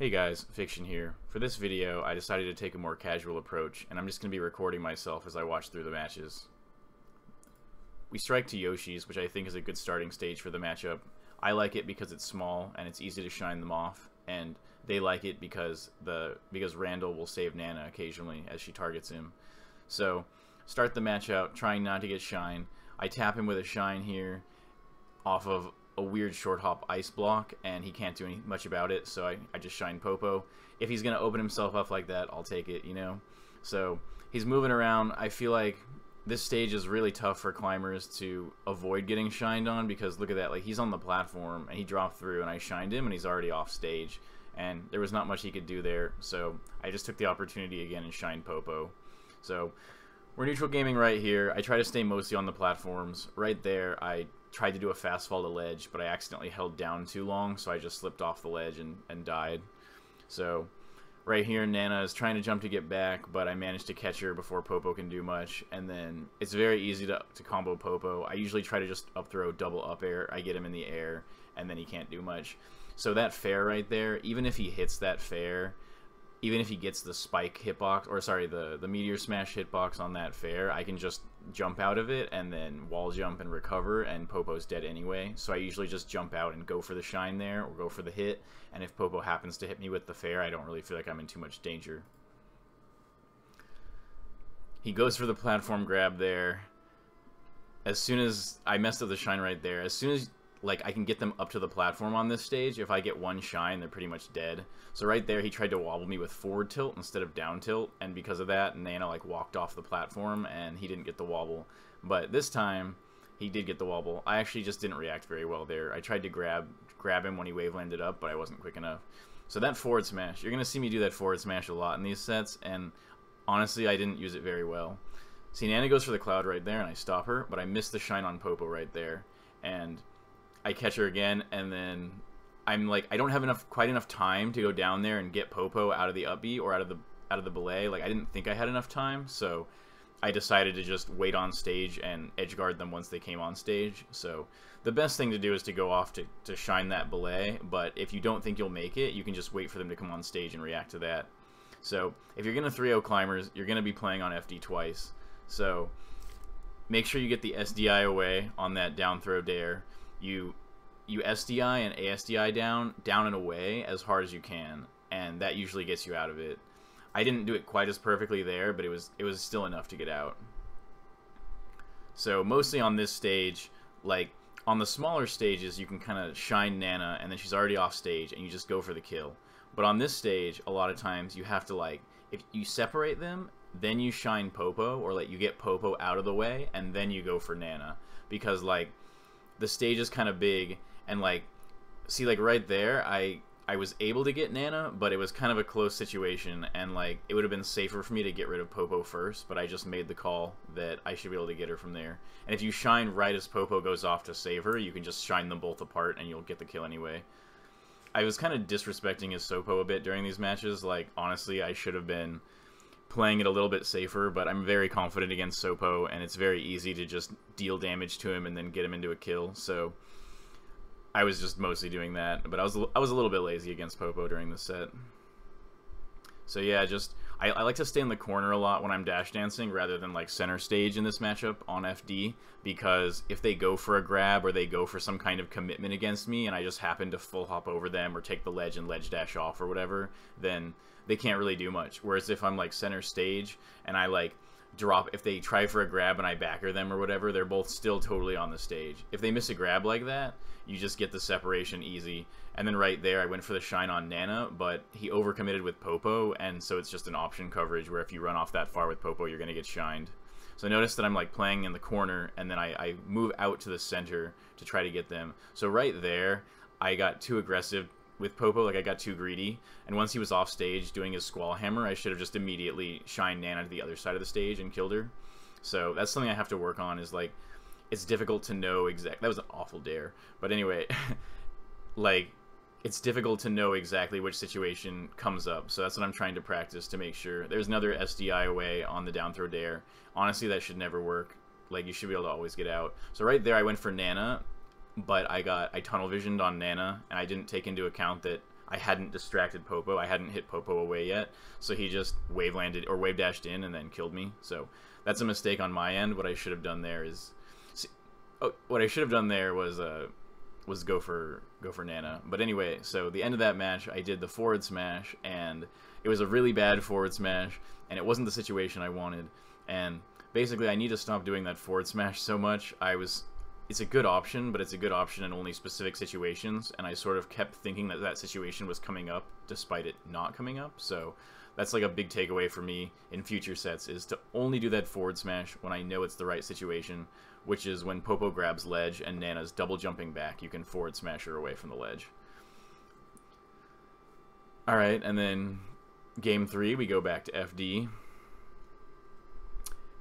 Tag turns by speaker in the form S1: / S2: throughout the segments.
S1: Hey guys, Fiction here. For this video, I decided to take a more casual approach, and I'm just going to be recording myself as I watch through the matches. We strike to Yoshi's, which I think is a good starting stage for the matchup. I like it because it's small and it's easy to shine them off, and they like it because Randall will save Nana occasionally as she targets him. So, start the match out, trying not to get shine. I tap him with a shine here off of a weird short hop ice block, and he can't do much about it, so I just shine Popo. If he's going to open himself up like that, I'll take it, you know? So, he's moving around. I feel like this stage is really tough for climbers to avoid getting shined on, because look at that, like, he's on the platform, and he dropped through, and I shined him, and he's already off stage, and there was not much he could do there, so I just took the opportunity again and shined Popo. So, we're neutral gaming right here. I try to stay mostly on the platforms. Right there, I tried to do a fast fall to ledge, but I accidentally held down too long, so I just slipped off the ledge and died. So, right here, Nana is trying to jump to get back, but I managed to catch her before Popo can do much, and then it's very easy to combo Popo. I usually try to just up throw double up air. I get him in the air, and then he can't do much. So that fair right there, even if he hits that fair, even if he gets the spike hitbox, or sorry, the meteor smash hitbox on that fair, I can just jump out of it and then wall jump and recover, and Popo's dead anyway. So I usually just jump out and go for the shine there, or go for the hit, and if Popo happens to hit me with the fair, I don't really feel like I'm in too much danger. He goes for the platform grab there. As soon as I messed up the shine right there, as soon as like I can get them up to the platform on this stage, if I get one shine, they're pretty much dead. So right there, he tried to wobble me with forward tilt instead of down tilt, and because of that, Nana like walked off the platform, and he didn't get the wobble. But this time, he did get the wobble. I actually just didn't react very well there. I tried to grab him when he wave landed up, but I wasn't quick enough. So that forward smash, you're gonna see me do that forward smash a lot in these sets, and honestly, I didn't use it very well. See, Nana goes for the cloud right there, and I stop her, but I missed the shine on Popo right there, and I catch her again, and then I'm like, I don't have quite enough time to go down there and get Popo out of the up B or out of the belay. Like, I didn't think I had enough time, so I decided to just wait on stage and edge guard them once they came on stage. So the best thing to do is to go off to shine that belay, but if you don't think you'll make it, you can just wait for them to come on stage and react to that. So if you're going to 3-0 climbers, you're going to be playing on FD twice. So make sure you get the SDI away on that down throw dare. You SDI and ASDI down and away as hard as you can, and that usually gets you out of it. I didn't do it quite as perfectly there, but it was still enough to get out. So mostly on this stage, like on the smaller stages, you can kind of shine Nana, and then she's already off stage, and you just go for the kill. But on this stage, a lot of times you have to, like, if you separate them, then you shine Popo, or like you get Popo out of the way, and then you go for Nana, because like the stage is kind of big, and like, see, like right there, I was able to get Nana, but it was kind of a close situation, and like it would have been safer for me to get rid of Popo first, but I just made the call that I should be able to get her from there. And if you shine right as Popo goes off to save her, you can just shine them both apart and you'll get the kill anyway. I was kind of disrespecting his Sopo a bit during these matches. Like, honestly, I should have been playing it a little bit safer, but I'm very confident against Sopo, and it's very easy to just deal damage to him and then get him into a kill. So I was just mostly doing that, but I was a little bit lazy against Popo during the set. So yeah, I like to stay in the corner a lot when I'm dash dancing rather than like center stage in this matchup on FD, because if they go for a grab or they go for some kind of commitment against me and I just happen to full hop over them or take the ledge and ledge dash off or whatever, then they can't really do much. Whereas if I'm like center stage and I like drop, if they try for a grab and I backer them or whatever, they're both still totally on the stage. If they miss a grab like that, you just get the separation easy. And then right there, I went for the shine on Nana, but he overcommitted with Popo, and so it's just an option coverage where if you run off that far with Popo, you're going to get shined. So notice that I'm like playing in the corner, and then I move out to the center to try to get them. So right there, I got too aggressive with Popo, like I got too greedy, and once he was off stage doing his squall hammer, I should have just immediately shined Nana to the other side of the stage and killed her. So that's something I have to work on, is like, it's difficult to know exactly. That was an awful dare, but anyway, like, it's difficult to know exactly which situation comes up, so that's what I'm trying to practice to make sure. There's another SDI away on the down throw dare. Honestly, that should never work. Like, you should be able to always get out. So right there, I went for Nana, but I tunnel visioned on Nana, and I didn't take into account that I hadn't distracted Popo. I hadn't hit Popo away yet, so he just wave landed or wave dashed in and then killed me. So that's a mistake on my end. What I should have done there is, what I should have done there was go for Nana. But anyway, so the end of that match, I did the forward smash, and it was a really bad forward smash, and it wasn't the situation I wanted. And basically, I need to stop doing that forward smash so much. It's a good option, but it's a good option in only specific situations, and I sort of kept thinking that that situation was coming up despite it not coming up. So that's like a big takeaway for me in future sets, is to only do that forward smash when I know it's the right situation, which is when Popo grabs ledge and Nana's double jumping back. You can forward smash her away from the ledge. Alright, and then game 3, we go back to FD.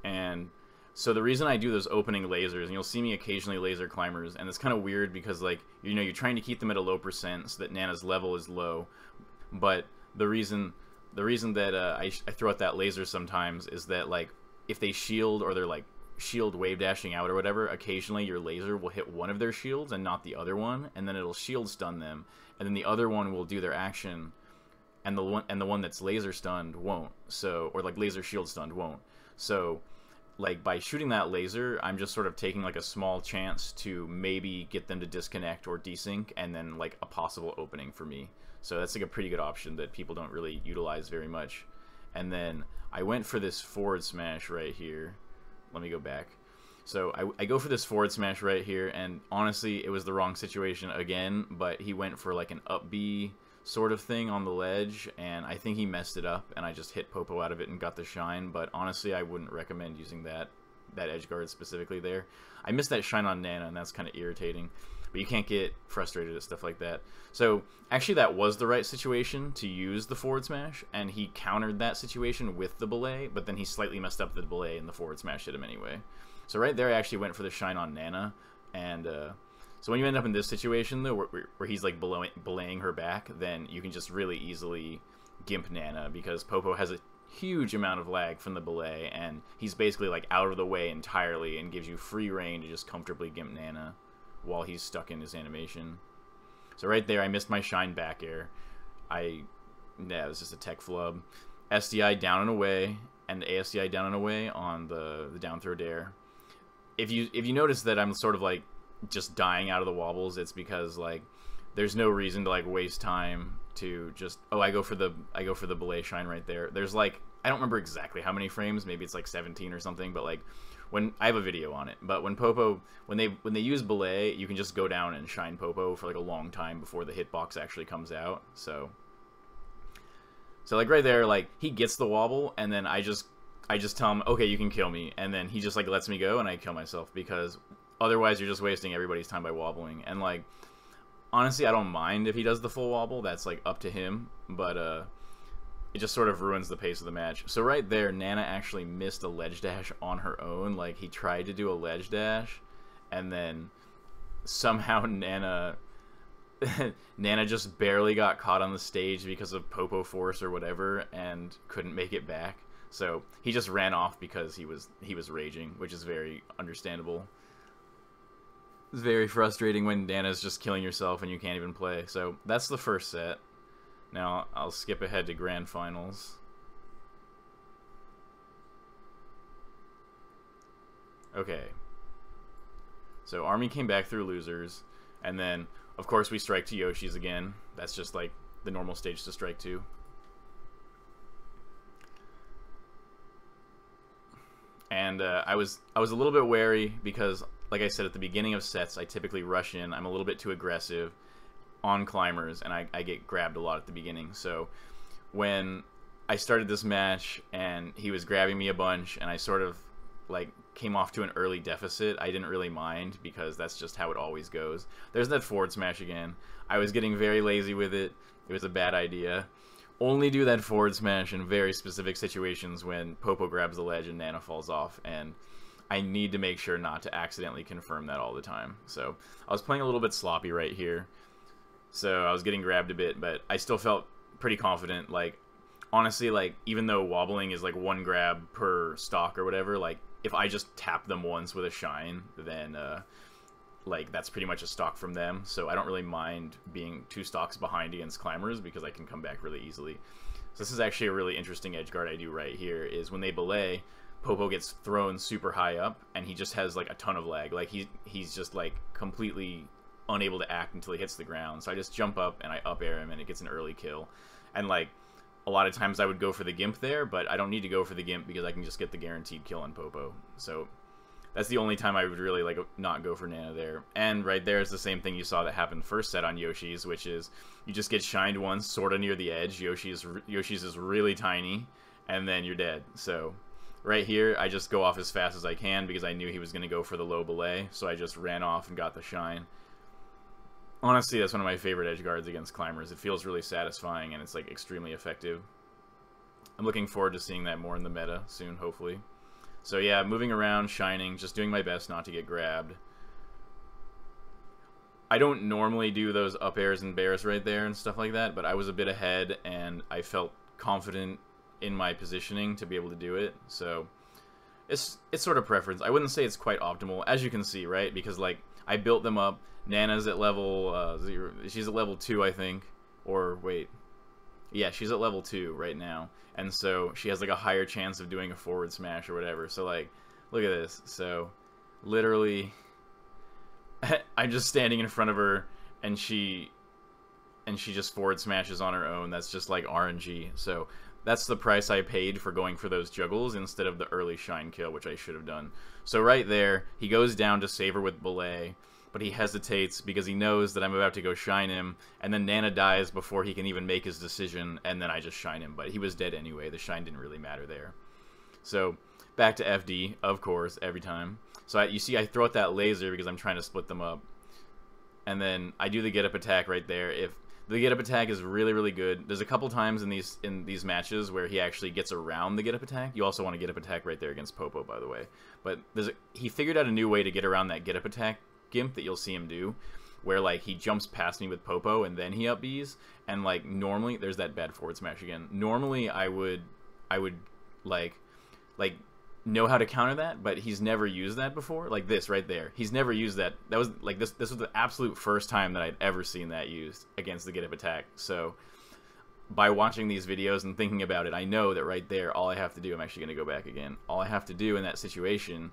S1: And so the reason I do those opening lasers, and you'll see me occasionally laser climbers, and it's kind of weird because, like, you know, you're trying to keep them at a low percent so that Nana's level is low, but the reason that I throw out that laser sometimes is that, like, if they shield or they're, like, shield wave dashing out or whatever, occasionally your laser will hit one of their shields and not the other one, and then it'll shield stun them, and then the other one will do their action, and the one that's laser stunned won't. So, or like laser shield stunned won't. So, like, by shooting that laser, I'm just sort of taking like a small chance to maybe get them to disconnect or desync, and then like a possible opening for me. So that's like a pretty good option that people don't really utilize very much. And then I went for this forward smash right here. Let me go back. So I go for this forward smash right here, and honestly, it was the wrong situation again, but he went for like an up B sort of thing on the ledge, and I think he messed it up, and I just hit Popo out of it and got the shine. But honestly, I wouldn't recommend using that edge guard specifically there. I missed that shine on Nana, and that's kind of irritating, but you can't get frustrated at stuff like that. So actually, that was the right situation to use the forward smash, and he countered that situation with the belay, but then he slightly messed up the belay, and the forward smash hit him anyway. So right there, I actually went for the shine on Nana, and so when you end up in this situation, though, where he's like belaying her back, then you can just really easily gimp Nana, because Popo has a huge amount of lag from the belay, and he's basically like out of the way entirely and gives you free reign to just comfortably gimp Nana while he's stuck in his animation. So right there, I missed my shine back air. Yeah, it was just a tech flub. SDI down and away, and ASDI down and away on the down throw dare. If you notice that I'm sort of like just dying out of the wobbles, it's because like there's no reason to like waste time to just, oh, I go for the belay shine right there. There's like, I don't remember exactly how many frames, maybe it's like 17 or something, but like when I have a video on it, but when Popo, when they use belay, you can just go down and shine Popo for like a long time before the hitbox actually comes out. So like right there, like he gets the wobble, and then I just tell him, okay, you can kill me, and then he just like lets me go, and I kill myself, because otherwise you're just wasting everybody's time by wobbling. And like honestly, I don't mind if he does the full wobble, that's like up to him, but it just sort of ruins the pace of the match. So right there, Nana actually missed a ledge dash on her own. Like, he tried to do a ledge dash, and then somehow Nana just barely got caught on the stage because of Popo force or whatever, and couldn't make it back. So he just ran off because he was raging, which is very understandable. It's very frustrating when Nana's just killing yourself and you can't even play. So that's the first set. Now I'll skip ahead to grand finals. Okay. So Army came back through losers, and then of course we strike to Yoshi's again. That's just like the normal stage to strike to. And I was a little bit wary because, like I said, at the beginning of sets, I typically rush in. I'm a little bit too aggressive on climbers, and I get grabbed a lot at the beginning. So when I started this match and he was grabbing me a bunch, and I sort of like came off to an early deficit, I didn't really mind, because that's just how it always goes. There's that forward smash again. I was getting very lazy with it. It was a bad idea. Only do that forward smash in very specific situations when Popo grabs the ledge and Nana falls off, and I need to make sure not to accidentally confirm that all the time. So I was playing a little bit sloppy right here, so I was getting grabbed a bit, but I still felt pretty confident. Like, honestly, like, even though wobbling is like one grab per stock or whatever, like, if I just tap them once with a shine, then like that's pretty much a stock from them, so I don't really mind being 2 stocks behind against climbers because I can come back really easily. So this is actually a really interesting edge guard I do right here, is when they belay, Popo gets thrown super high up, and he just has like a ton of lag. Like he's just like completely unable to act until he hits the ground. So I just jump up and I up air him, and it gets an early kill. And like a lot of times I would go for the Gimp there, but I don't need to go for the Gimp because I can just get the guaranteed kill on Popo. So that's the only time I would really like not go for Nana there. And right there is the same thing you saw that happened first set on Yoshi's, which is you just get shined once, sort of near the edge. Yoshi's is really tiny, and then you're dead. So right here, I just go off as fast as I can because I knew he was going to go for the low belay, so I just ran off and got the shine. Honestly, that's one of my favorite edge guards against climbers. It feels really satisfying, and it's like extremely effective. I'm looking forward to seeing that more in the meta soon, hopefully. So yeah, moving around, shining, just doing my best not to get grabbed. I don't normally do those up airs and bears right there and stuff like that, but I was a bit ahead, and I felt confident in my positioning to be able to do it. So it's sort of preference. I wouldn't say it's quite optimal, as you can see, right? Because like I built them up. Nana's at level 0. She's at level 2, I think. Or wait, yeah, she's at level 2 right now, and so she has like a higher chance of doing a forward smash or whatever. So like, look at this. So literally, I'm just standing in front of her, and she just forward smashes on her own. That's just like RNG. So that's the price I paid for going for those juggles instead of the early shine kill, which I should have done. So right there, he goes down to save her with belay, but he hesitates because he knows that I'm about to go shine him, and then Nana dies before he can even make his decision, and then I just shine him. But he was dead anyway. The shine didn't really matter there. So back to FD, of course, every time. So you see I throw out that laser because I'm trying to split them up. And then I do the get up attack right there. If the get up attack is really, really good. There's a couple times in these matches where he actually gets around the get up attack. You also want to get up attack right there against Popo, by the way. But he figured out a new way to get around that get up attack Gimp that you'll see him do, where like he jumps past me with Popo and then he up Bs, and like normally there's that bad forward smash again. Normally I would like know how to counter that, but he's never used that before. Like this right there, he's never used that. That was like this was the absolute first time that I'd ever seen that used against the get up attack. So by watching these videos and thinking about it, I know that right there, all I have to do, I'm actually going to go back again, all I have to do in that situation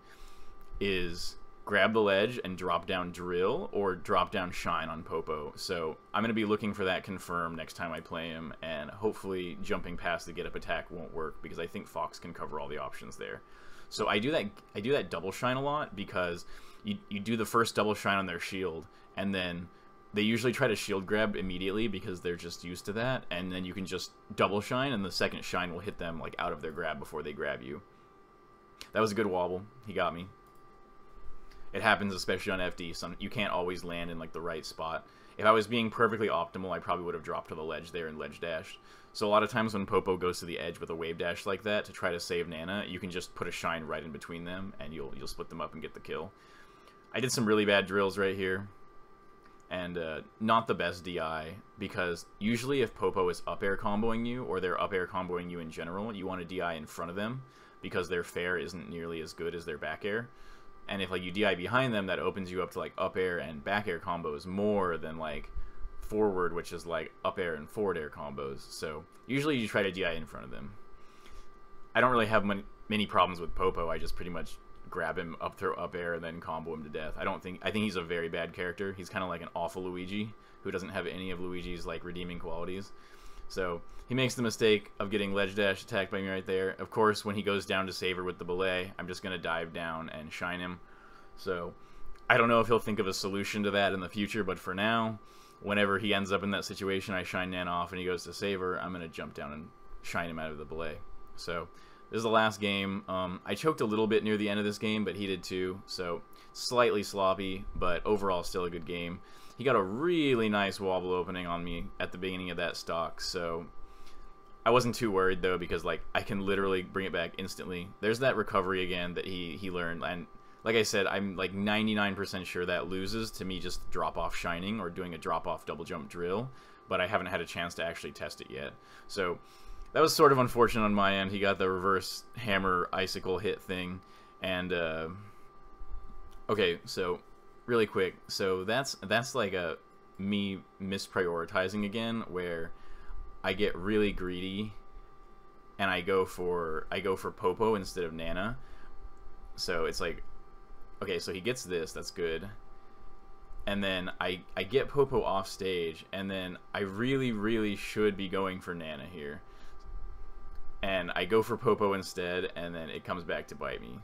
S1: is grab the ledge and drop down drill or drop down shine on Popo. So I'm going to be looking for that confirmed next time I play him, and hopefully jumping past the get up attack won't work because I think Fox can cover all the options there. So I do that double shine a lot because you do the first double shine on their shield, and then they usually try to shield grab immediately because they're just used to that, and then you can just double shine and the second shine will hit them like out of their grab before they grab you. That was a good wobble. He got me. It happens especially on FD. You can't always land in like the right spot. If I was being perfectly optimal, I probably would have dropped to the ledge there and ledge dashed. So a lot of times when Popo goes to the edge with a wave dash like that to try to save Nana, you can just put a shine right in between them and you'll split them up and get the kill. I did some really bad drills right here, and not the best DI, because usually if Popo is up air comboing you, or they're up air comboing you in general, you want to DI in front of them because their fair isn't nearly as good as their back air. And if like you DI behind them, that opens you up to like up air and back air combos more than like forward, which is like up air and forward air combos. So usually you try to DI in front of them. I don't really have many problems with Popo. I just pretty much grab him, up throw up air, and then combo him to death. I think he's a very bad character. He's kind of like an awful Luigi who doesn't have any of Luigi's like redeeming qualities. So he makes the mistake of getting ledge dash attacked by me right there. Of course, when he goes down to save her with the belay, I'm just going to dive down and shine him. So I don't know if he'll think of a solution to that in the future, but for now, whenever he ends up in that situation, I shine Nana off and he goes to save her, I'm going to jump down and shine him out of the belay. So this is the last game. I choked a little bit near the end of this game, but he did too. So slightly sloppy, but overall still a good game. He got a really nice wobble opening on me at the beginning of that stock, so I wasn't too worried though, because like I can literally bring it back instantly. There's that recovery again that he learned, and like I said, I'm like 99% sure that loses to me just drop off shining or doing a drop off double jump drill, but I haven't had a chance to actually test it yet. So that was sort of unfortunate on my end. He got the reverse hammer icicle hit thing, and okay, so really quick. So that's like a me misprioritizing again, where I get really greedy and I go for Popo instead of Nana. So it's like, okay, so he gets this, that's good. And then I get Popo off stage, and then I really should be going for Nana here. And I go for Popo instead, and then it comes back to bite me.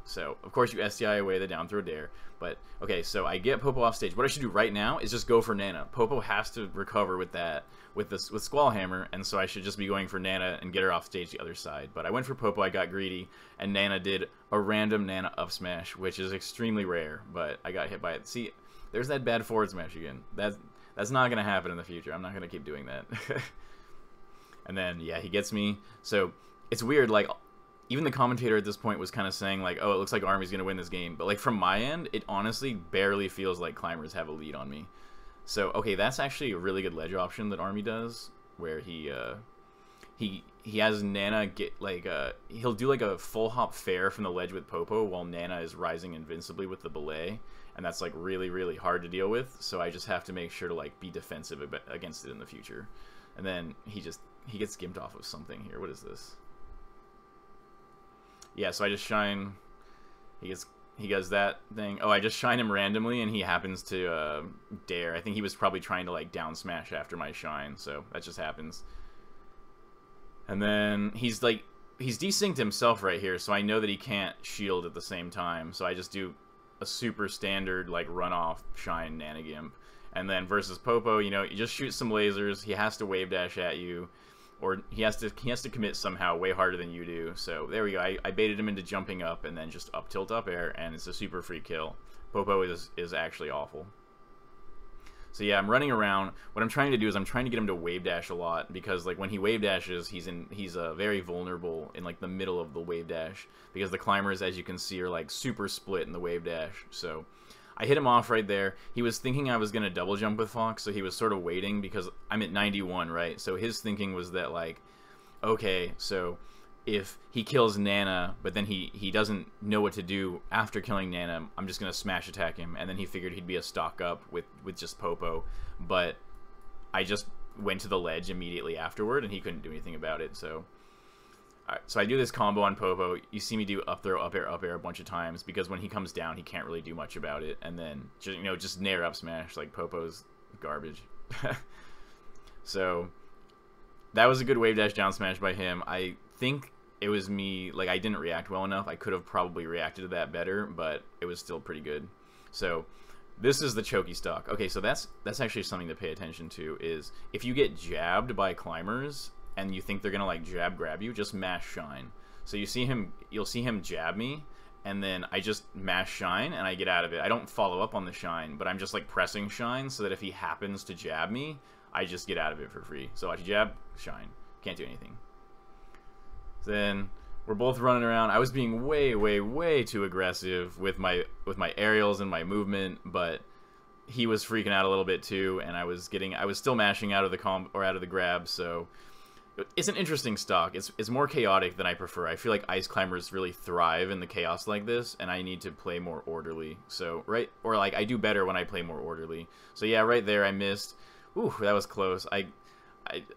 S1: So, of course, you STI away the down throw dare. But, okay, so I get Popo off stage. What I should do right now is just go for Nana. Popo has to recover with that, with Squall Hammer, and so I should just be going for Nana and get her off stage the other side. But I went for Popo, I got greedy, and Nana did a random Nana up smash, which is extremely rare, but I got hit by it. See, there's that bad forward smash again. That's not going to happen in the future. I'm not going to keep doing that. And then, yeah, he gets me. So, it's weird, like, even the commentator at this point was kind of saying, like, oh, it looks like Army's going to win this game. But, like, from my end, it honestly barely feels like Climbers have a lead on me. So, okay, that's actually a really good ledge option that Army does, where he has Nana get, like, he'll do, like, a full hop fair from the ledge with Popo while Nana is rising invincibly with the belay. And that's, like, really hard to deal with. So I just have to make sure to, like, be defensive against it in the future. And then he gets gimped off of something here. What is this? Yeah, so I just shine. He does that thing. Oh, I just shine him randomly, and he happens to dare. I think he was probably trying to, like, down smash after my shine, so that just happens. And then he's desynced himself right here, so I know that he can't shield at the same time. So I just do a super standard, like, runoff shine Nana Gimp. And then versus Popo, you know, you just shoot some lasers. He has to wave dash at you, or he has to commit somehow way harder than you do. So there we go. I baited him into jumping up and then just up tilt up air, and it's a super free kill. Popo is actually awful. So yeah, I'm running around. What I'm trying to do is I'm trying to get him to wave dash a lot, because like when he wave dashes, he's very vulnerable in like the middle of the wave dash, because the climbers, as you can see, are like super split in the wave dash. So I hit him off right there. He was thinking I was going to double jump with Fox, so he was sort of waiting, because I'm at 91, right? So his thinking was that, like, okay, so if he kills Nana, but then he doesn't know what to do after killing Nana, I'm just going to smash attack him. And then he figured he'd be a stock up with just Popo. But I just went to the ledge immediately afterward, and he couldn't do anything about it, so... Alright, so I do this combo on Popo. You see me do up throw, up air a bunch of times, because when he comes down, he can't really do much about it. And then, just nair up smash, like Popo's garbage. So, that was a good wave dash down smash by him. I think it was me, like, I didn't react well enough. I could have probably reacted to that better, but it was still pretty good. So, this is the choky stock. Okay, so that's actually something to pay attention to, is if you get jabbed by climbers and you think they're gonna like jab grab you, just mash shine. So you'll see him jab me, and then I just mash shine and I get out of it. I don't follow up on the shine, but I'm just like pressing shine so that if he happens to jab me, I just get out of it for free. So I jab, shine, can't do anything. Then we're both running around. I was being way too aggressive with my aerials and my movement, but he was freaking out a little bit too, and I was still mashing out of the grab. So it's an interesting stock. It's more chaotic than I prefer. I feel like ice climbers really thrive in the chaos like this, and I need to play more orderly. So I do better when I play more orderly. So yeah, right there I missed. Ooh, that was close.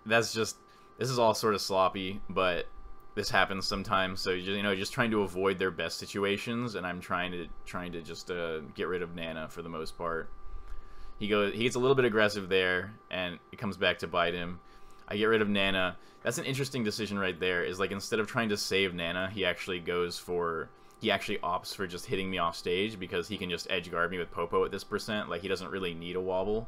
S1: This is all sort of sloppy, but this happens sometimes. So just trying to avoid their best situations, and I'm trying to just get rid of Nana for the most part. He gets a little bit aggressive there, and it comes back to bite him. I get rid of Nana. That's an interesting decision right there, is like instead of trying to save Nana, he actually opts for just hitting me off stage, because he can just edge guard me with Popo at this percent. Like, he doesn't really need a wobble.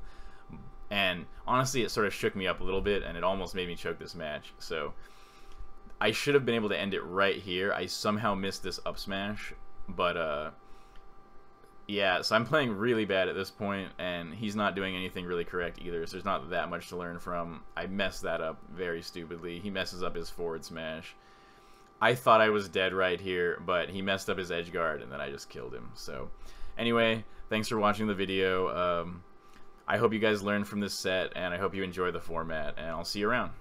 S1: And honestly, it sort of shook me up a little bit, and it almost made me choke this match. So I should have been able to end it right here. I somehow missed this up smash, but yeah, so I'm playing really bad at this point, and he's not doing anything really correct either, so there's not that much to learn from. I messed that up very stupidly. He messes up his forward smash. I thought I was dead right here, but he messed up his edge guard, and then I just killed him. So anyway, thanks for watching the video. I hope you guys learned from this set, and I hope you enjoy the format, and I'll see you around.